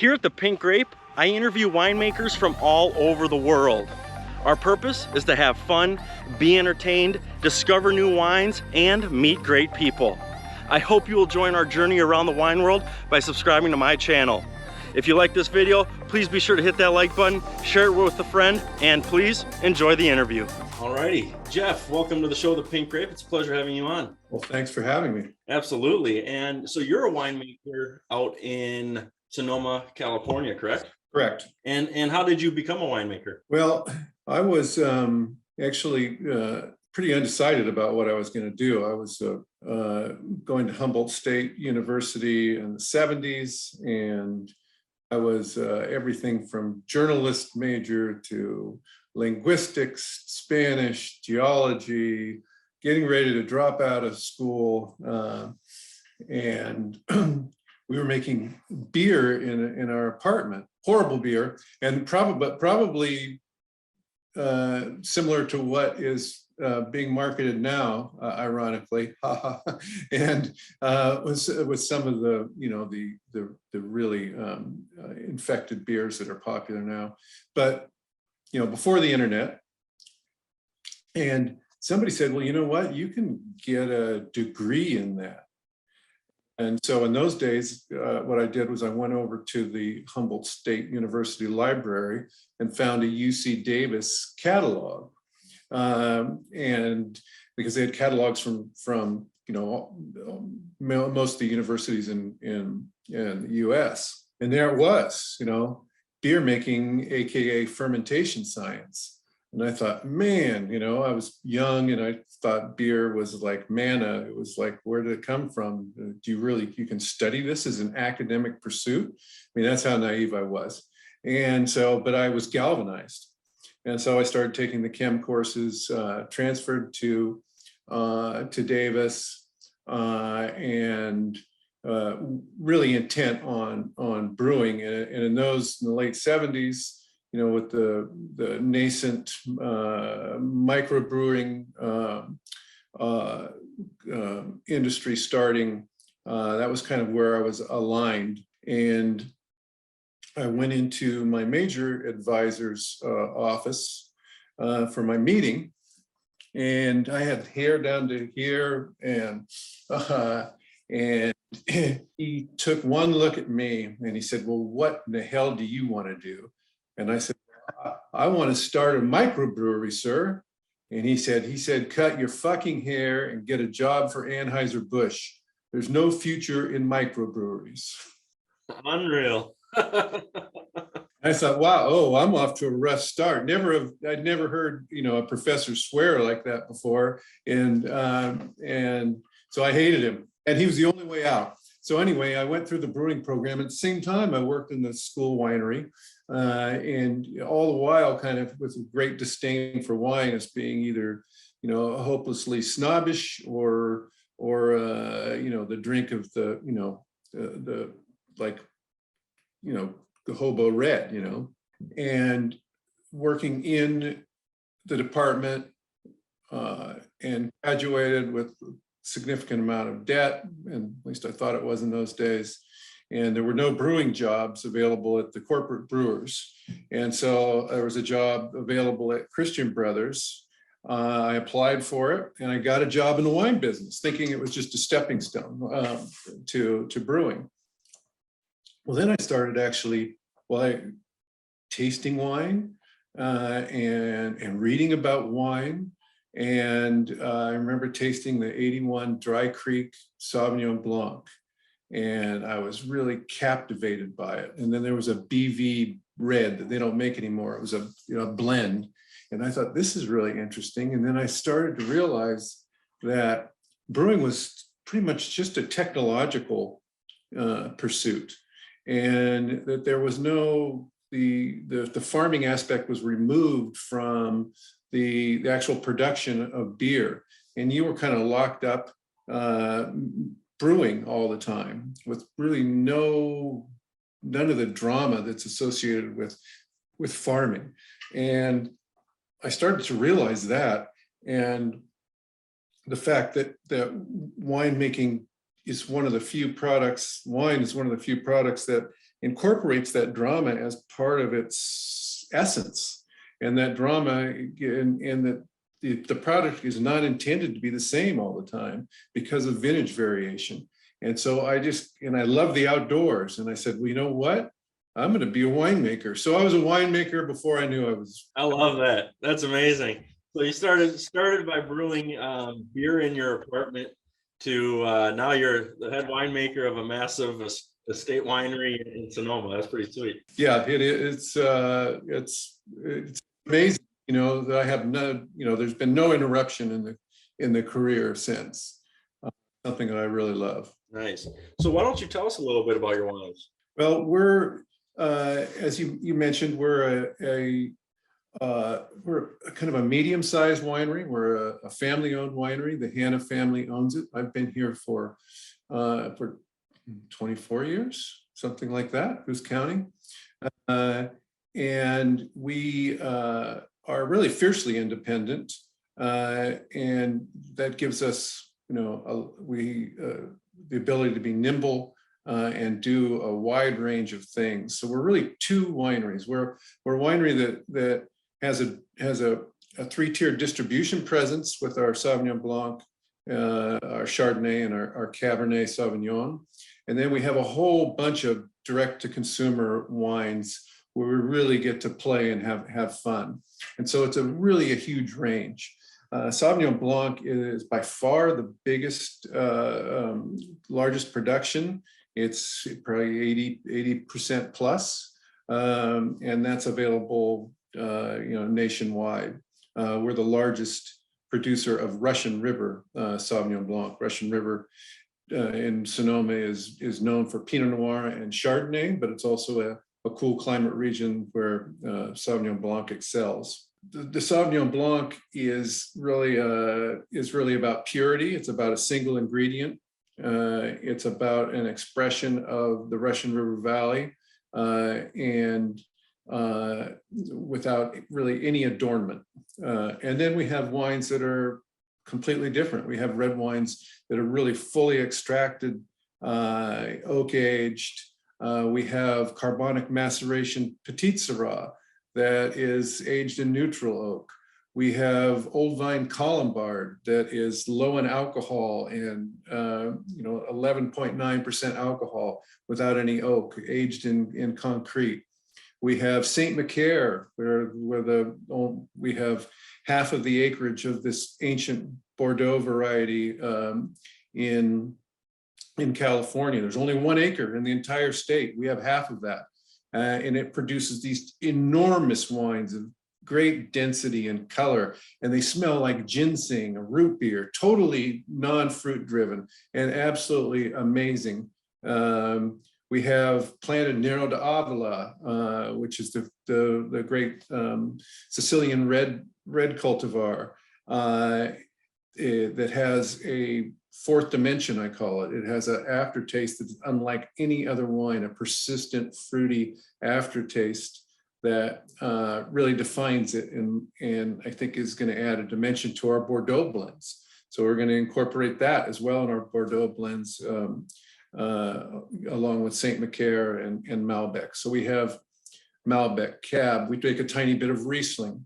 Here at the Pink Grape, I interview winemakers from all over the world. Our purpose is to have fun, be entertained, discover new wines, and meet great people. I hope you will join our journey around the wine world by subscribing to my channel. If you like this video, please be sure to hit that like button, share it with a friend, and please enjoy the interview. Alrighty, Jeff, welcome to the show, The Pink Grape. It's a pleasure having you on. Well, thanks for having me. Absolutely. And so you're a winemaker out in Sonoma, California, correct? Correct. And how did you become a winemaker? Well, I was actually pretty undecided about what I was going to do. I was going to Humboldt State University in the 70s, and I was everything from journalist major to linguistics, Spanish, geology, getting ready to drop out of school. And we were making beer in our apartment, horrible beer, and probably similar to what is being marketed now, ironically, and with some of the the really infected beers that are popular now. But before the internet, and somebody said, well, you know what, you can get a degree in that. And so in those days, what I did was I went over to the Humboldt State University Library and found a UC Davis catalog. And because they had catalogs from most of the universities in the US. And there it was, beer making, AKA fermentation science. And I thought, man, I was young and I thought beer was like manna. It was like, where did it come from? You can study this as an academic pursuit? I mean, that's how naive I was. And so, but I was galvanized. And so I started taking the chem courses, transferred to Davis, and really intent on brewing. And in the late 70s, with the nascent microbrewing industry starting, that was kind of where I was aligned. And I went into my major advisor's office for my meeting, and I had hair down to here, and he took one look at me and he said, well, what in the hell do you want to do? And I said, I want to start a microbrewery, sir. And he said, cut your fucking hair and get a job for Anheuser-Busch. There's no future in microbreweries. Unreal. I thought, wow, I'm off to a rough start. I'd never heard, a professor swear like that before. And so I hated him. And he was the only way out. So anyway, I went through the brewing program. At the same time, I worked in the school winery, and all the while kind of with a great disdain for wine as being either, hopelessly snobbish or the drink of the hobo red, and working in the department, and graduated with significant amount of debt, and at least I thought it was in those days. And there were no brewing jobs available at the corporate brewers. And so there was a job available at Christian Brothers. I applied for it and I got a job in the wine business, thinking it was just a stepping stone to brewing. Well, then I started tasting wine and reading about wine. And I remember tasting the 81 Dry Creek Sauvignon Blanc, and I was really captivated by it. And then there was a BV red that they don't make anymore. It was a blend. And I thought, this is really interesting. And then I started to realize that brewing was pretty much just a technological pursuit, and that there was the farming aspect was removed from the actual production of beer. And you were kind of locked up brewing all the time with really none of the drama that's associated with farming. And I started to realize that, and the fact that winemaking is one of the few products, wine is one of the few products that incorporates that drama as part of its essence. And that drama, and that the product is not intended to be the same all the time because of vintage variation. And so I love the outdoors. And I said, well, you know what? I'm going to be a winemaker. So I was a winemaker before I knew I was. I love that. That's amazing. So you started by brewing beer in your apartment to now you're the head winemaker of a massive estate winery in Sonoma. That's pretty sweet. Yeah, it's amazing. You know, that I have no, you know, there's been no interruption in the career since. Something that I really love. Nice. So why don't you tell us a little bit about your wines? Well, we're as you mentioned, we're a kind of a medium-sized winery. We're a family-owned winery. The Hanna family owns it. I've been here for 24 years, something like that. Who's counting? And we are really fiercely independent, and that gives us, you know, the ability to be nimble and do a wide range of things. So we're really two wineries. We're a winery that has a three-tiered distribution presence with our Sauvignon Blanc, our Chardonnay, and our Cabernet Sauvignon. And then we have a whole bunch of direct-to-consumer wines where we really get to play and have fun. And so it's really a huge range. Sauvignon Blanc is by far the biggest, largest production. It's probably 80% plus, and that's available, you know, nationwide. We're the largest producer of Russian River Sauvignon Blanc. Russian River in Sonoma is known for Pinot Noir and Chardonnay, but it's also a cool climate region where Sauvignon Blanc excels. The Sauvignon Blanc is really about purity. It's about a single ingredient. It's about an expression of the Russian River Valley, and without really any adornment. And then we have wines that are completely different. We have red wines that are really fully extracted, oak aged. We have carbonic maceration Petit Syrah that is aged in neutral oak. We have old vine Colombard that is low in alcohol and 11.9% alcohol without any oak, aged in concrete. We have Saint Macaire, where we have half of the acreage of this ancient Bordeaux variety in California. There's only 1 acre in the entire state. We have half of that. And it produces these enormous wines of great density and color, and they smell like ginseng, a root beer, totally non-fruit driven and absolutely amazing. We have planted Nero de Avila, which is the great Sicilian red cultivar that has a fourth dimension, I call it. It has an aftertaste that's unlike any other wine, a persistent, fruity aftertaste that really defines it, and I think is going to add a dimension to our Bordeaux blends. So we're going to incorporate that as well in our Bordeaux blends, along with Saint Macaire and Malbec. So we have Malbec, Cab. We take a tiny bit of Riesling.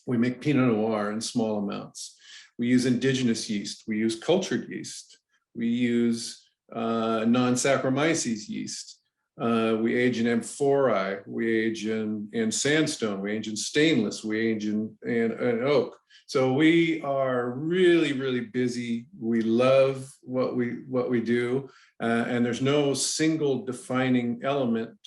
We make Pinot Noir in small amounts. We use indigenous yeast. We use cultured yeast. We use non-Saccharomyces yeast. We age in amphorae. We age in sandstone. We age in stainless. We age in oak. So we are really, really busy. We love what we do, and there's no single defining element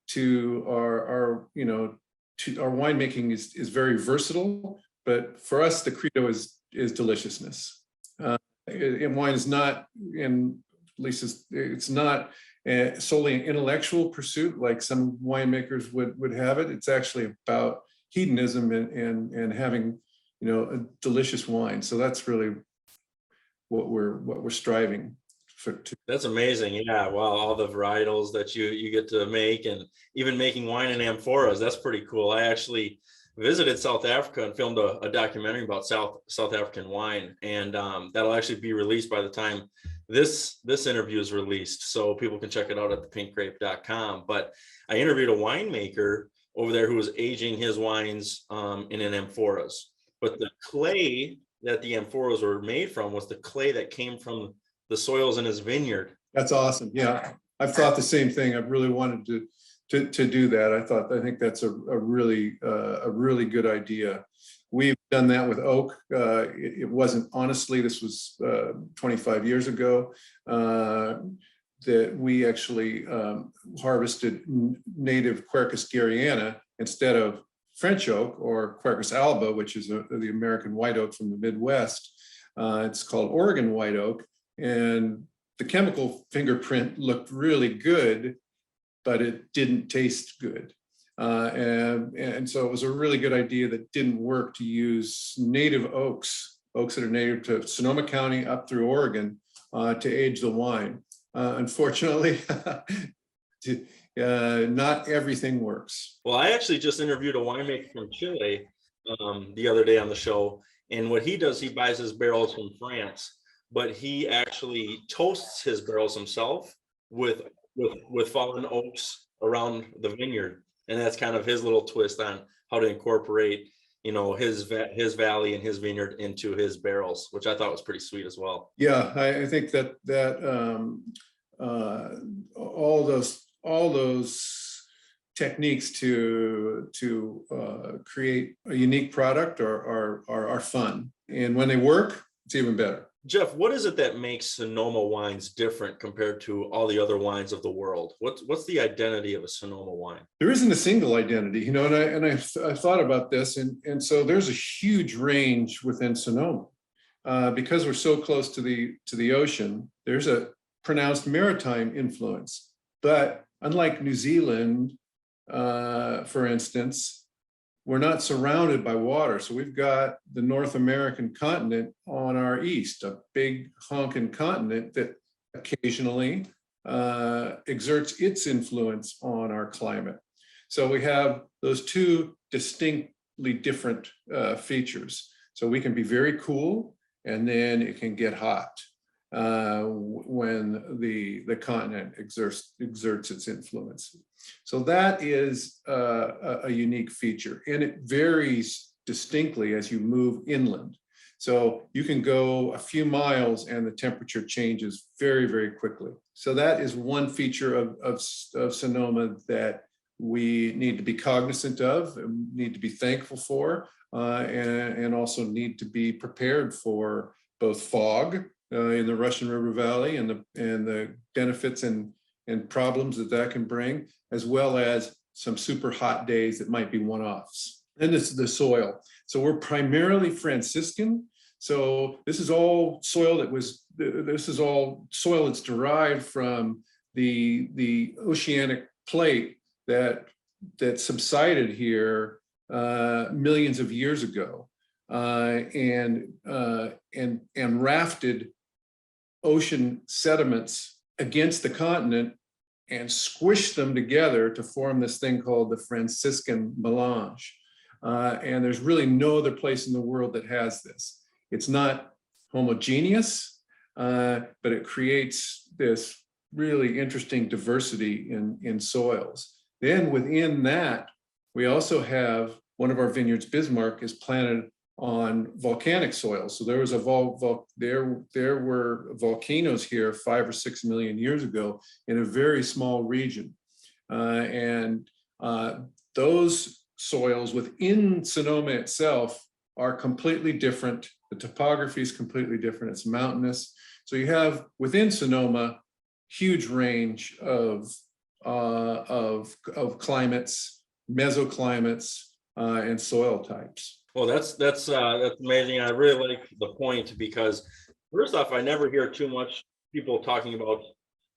to our winemaking is very versatile. But for us, the credo is deliciousness. And wine is not, and at least it's not solely an intellectual pursuit like some winemakers would have it. It's actually about hedonism and having, you know, a delicious wine. So that's really what we're striving for. That's amazing. Yeah. Wow. All the varietals that you get to make, and even making wine in amphoras. That's pretty cool. I actually visited South Africa and filmed a documentary about South African wine, and that'll actually be released by the time this interview is released, so people can check it out at thepinkgrape.com. But I interviewed a winemaker over there who was aging his wines in an amphoras. But the clay that the amphoras were made from was the clay that came from the soils in his vineyard. That's awesome. Yeah, I've thought the same thing. I've really wanted to do that. I think that's a really good idea. We've done that with oak. It wasn't, honestly, this was 25 years ago, that we actually harvested native Quercus garryana instead of French oak or Quercus alba, which is the American white oak from the Midwest. It's called Oregon white oak. And the chemical fingerprint looked really good, but it didn't taste good. And so it was a really good idea that didn't work to use native oaks that are native to Sonoma County up through Oregon to age the wine. Unfortunately, not everything works. Well, I actually just interviewed a winemaker from Chile the other day on the show. And what he does, he buys his barrels from France, but he actually toasts his barrels himself with fallen oaks around the vineyard. And that's kind of his little twist on how to incorporate, his valley and his vineyard into his barrels, which I thought was pretty sweet as well. Yeah, I think that all those techniques to create a unique product are fun, and when they work, it's even better. Jeff, what is it that makes Sonoma wines different compared to all the other wines of the world? What's the identity of a Sonoma wine? There isn't a single identity, and I thought about this, and so there's a huge range within Sonoma. Because we're so close to the ocean, there's a pronounced maritime influence. But unlike New Zealand, for instance, we're not surrounded by water. So we've got the North American continent on our east, a big honking continent that occasionally exerts its influence on our climate. So we have those two distinctly different features. So we can be very cool, and then it can get hot when the continent exerts its influence. So that is a unique feature, and it varies distinctly as you move inland. So you can go a few miles and the temperature changes very, very quickly. So that is one feature of Sonoma that we need to be cognizant of, and need to be thankful for, and also need to be prepared for both fog in the Russian River Valley and the benefits and problems that can bring, as well as some super hot days that might be one-offs. And this is the soil. So we're primarily Franciscan. So this is all soil that's derived from the oceanic plate that subsided here millions of years ago, and rafted ocean sediments against the continent and squished them together to form this thing called the Franciscan melange. And there's really no other place in the world that has this. It's not homogeneous, but it creates this really interesting diversity in soils. Then within that, we also have one of our vineyards, Bismarck, is planted on volcanic soil. So there was there were volcanoes here 5 or 6 million years ago in a very small region, and those soils within Sonoma itself are completely different. The topography is completely different. It's mountainous. So you have within Sonoma huge range of climates, mesoclimates, and soil types. Well, that's amazing. I really like the point, because first off, I never hear too much people talking about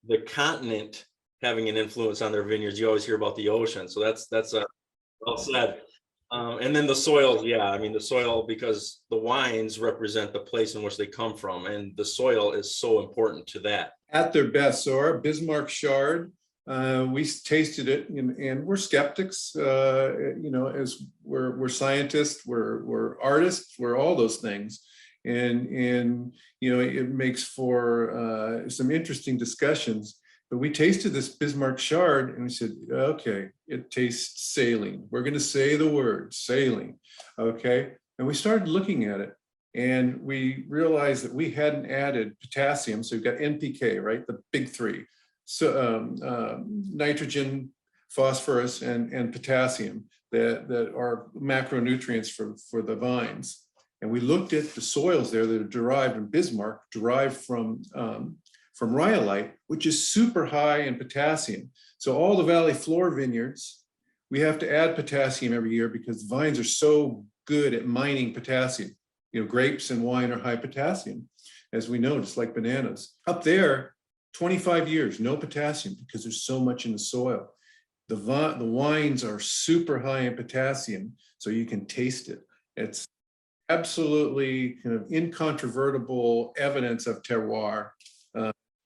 the continent having an influence on their vineyards. You always hear about the ocean. So that's well said. And then the soils, yeah, I mean the soil, because the wines represent the place in which they come from, and the soil is so important to that. At their best. So our Bismarck Chard, we tasted it, and we're skeptics, as we're scientists, we're artists, we're all those things. and you know, it makes for some interesting discussions. But we tasted this Bismarck Chard and we said, okay, it tastes saline. We're going to say the word saline, okay? And we started looking at it and we realized that we hadn't added potassium. So we've got NPK, right? The big three. So nitrogen, phosphorus, and potassium that are macronutrients for the vines. And we looked at the soils there that are derived in Bismarck, derived from rhyolite, which is super high in potassium. So all the valley floor vineyards, we have to add potassium every year because vines are so good at mining potassium. You know, grapes and wine are high potassium, as we know, just like bananas. Up there, 25 years, no potassium because there's so much in the soil. The wines are super high in potassium, so you can taste it. It's absolutely kind of incontrovertible evidence of terroir.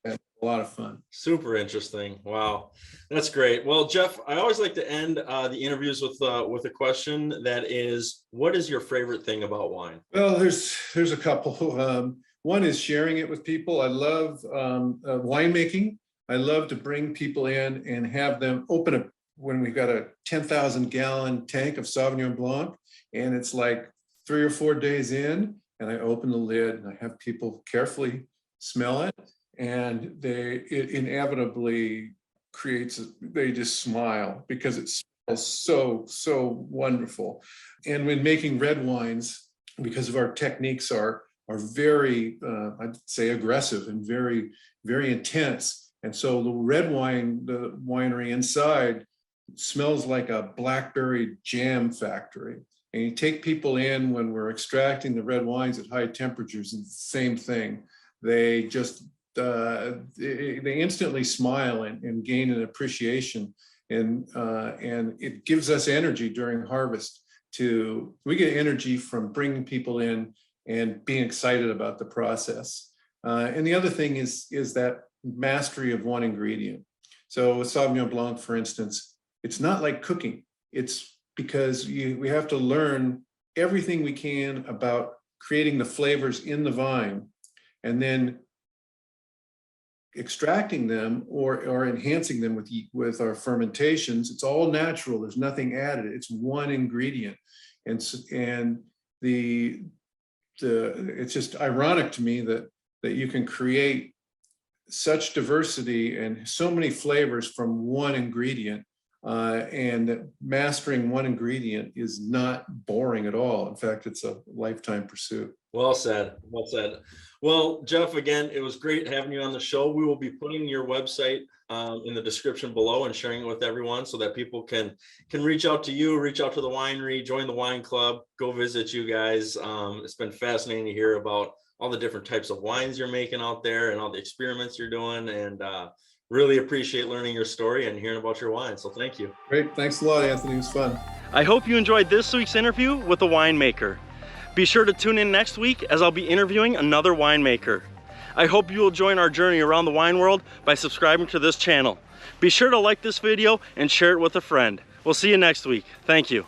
And a lot of fun. Super interesting. Wow, that's great. Well, Jeff, I always like to end the interviews with a question that is, what is your favorite thing about wine? Well, there's a couple. One is sharing it with people. I love winemaking. I love to bring people in and have them open up when we've got a 10,000 gallon tank of Sauvignon Blanc, and it's like 3 or 4 days in, and I open the lid and I have people carefully smell it, and it inevitably they just smile because it smells so wonderful. And when making red wines, because of our techniques are very, I'd say, aggressive and very, very intense. And so the red wine, the winery inside smells like a blackberry jam factory. And you take people in when we're extracting the red wines at high temperatures, and the same thing. They just, they instantly smile and gain an appreciation. And it gives us energy during harvest. We get energy from bringing people in and being excited about the process. And the other thing is that mastery of one ingredient. So with Sauvignon Blanc, for instance, it's not like cooking. It's because we have to learn everything we can about creating the flavors in the vine and then extracting them or enhancing them with our fermentations. It's all natural. There's nothing added. It's one ingredient. And it's just ironic to me that you can create such diversity and so many flavors from one ingredient, and mastering one ingredient is not boring at all. In fact, it's a lifetime pursuit. Well said. Well said. Well, Jeff, again, it was great having you on the show. We will be putting your website in the description below and sharing it with everyone so that people can reach out to you, reach out to the winery, join the wine club, go visit you guys. It's been fascinating to hear about all the different types of wines you're making out there and all the experiments you're doing, and really appreciate learning your story and hearing about your wine. So thank you. Great. Thanks a lot, Anthony. It was fun. I hope you enjoyed this week's interview with a winemaker. Be sure to tune in next week as I'll be interviewing another winemaker. I hope you will join our journey around the wine world by subscribing to this channel. Be sure to like this video and share it with a friend. We'll see you next week. Thank you.